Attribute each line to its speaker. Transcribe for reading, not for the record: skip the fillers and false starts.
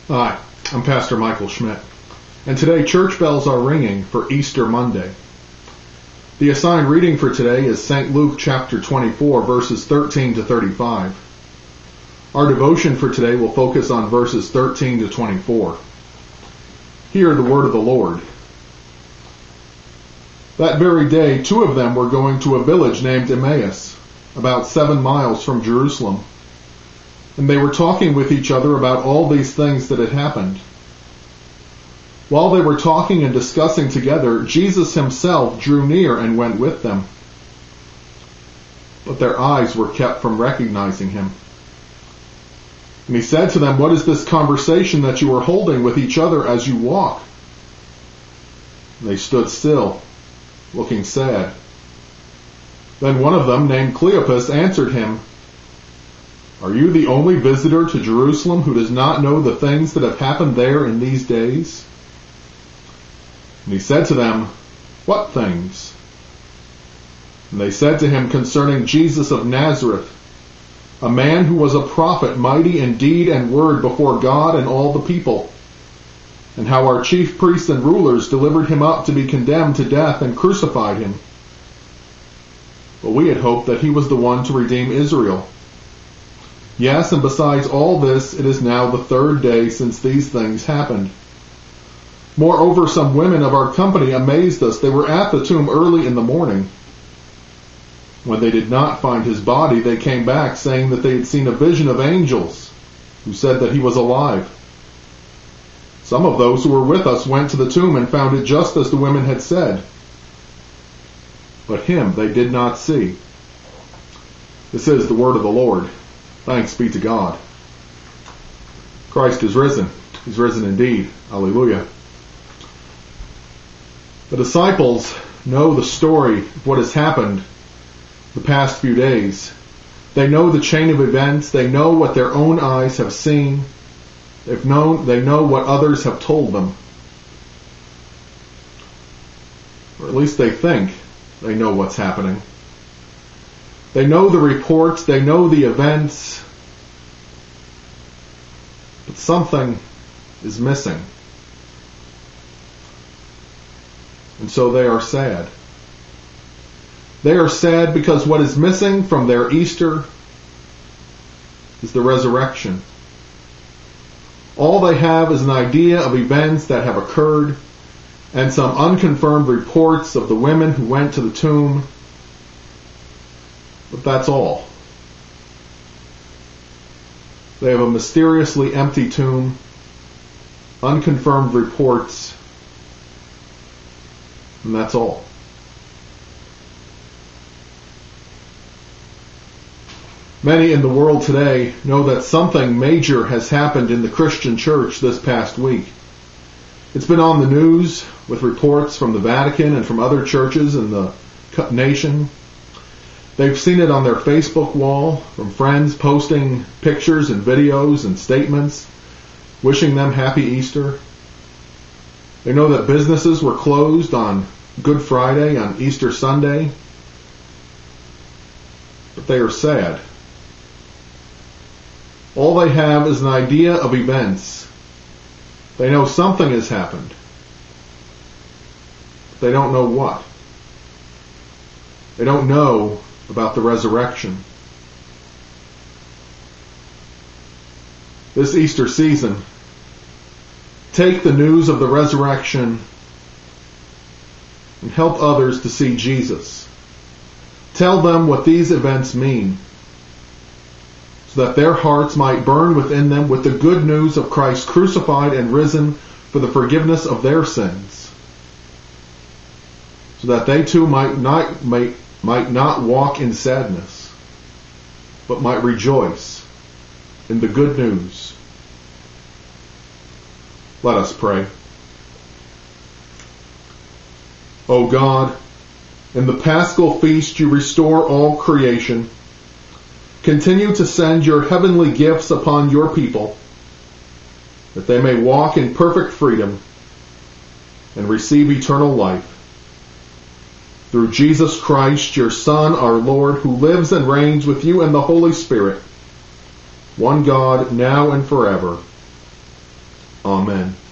Speaker 1: Hi, I'm Pastor Michael Schmidt, and today church bells are ringing for Easter Monday. The assigned reading for today is St. Luke chapter 24, verses 13 to 35. Our devotion for today will focus on verses 13 to 24. Hear the word of the Lord. That very day, two of them were going to a village named Emmaus, about 7 miles from Jerusalem. And they were talking with each other about all these things that had happened. While they were talking and discussing together, Jesus himself drew near and went with them. But their eyes were kept from recognizing him. And he said to them, "What is this conversation that you are holding with each other as you walk?" And they stood still, looking sad. Then one of them, named Cleopas, answered him, "Are you the only visitor to Jerusalem who does not know the things that have happened there in these days?" And he said to them, "What things?" And they said to him concerning Jesus of Nazareth, a man who was a prophet, mighty in deed and word before God and all the people, and how our chief priests and rulers delivered him up to be condemned to death and crucified him. But we had hoped that he was the one to redeem Israel. Yes, and besides all this, it is now the 3rd day since these things happened. Moreover, some women of our company amazed us. They were at the tomb early in the morning. When they did not find his body, they came back, saying that they had seen a vision of angels, who said that he was alive. Some of those who were with us went to the tomb and found it just as the women had said. But him they did not see. This is the word of the Lord. Thanks be to God. Christ is risen. He's risen indeed. Alleluia. The disciples know the story of what has happened the past few days. They know the chain of events. They know what their own eyes have seen. They know what others have told them. Or at least they think they know what's happening. They know the reports, they know the events, but something is missing. And so they are sad. They are sad because what is missing from their Easter is the resurrection. All they have is an idea of events that have occurred and some unconfirmed reports of the women who went to the tomb. But that's all. They have a mysteriously empty tomb, unconfirmed reports, and that's all. Many in the world today know that something major has happened in the Christian church this past week. It's been on the news with reports from the Vatican and from other churches in the nation. They've seen it on their Facebook wall from friends posting pictures and videos and statements wishing them happy Easter. They know that businesses were closed on Good Friday, on Easter Sunday. But they are sad. All they have is an idea of events. They know something has happened. But they don't know what. They don't know about the resurrection. This Easter season, take the news of the resurrection and help others to see Jesus. Tell them what these events mean, so that their hearts might burn within them with the good news of Christ crucified and risen for the forgiveness of their sins, so that they too might not walk in sadness, but might rejoice in the good news. Let us pray. O God, in the Paschal feast you restore all creation. Continue to send your heavenly gifts upon your people, that they may walk in perfect freedom and receive eternal life. Through Jesus Christ, your Son, our Lord, who lives and reigns with you in the Holy Spirit, one God, now and forever. Amen.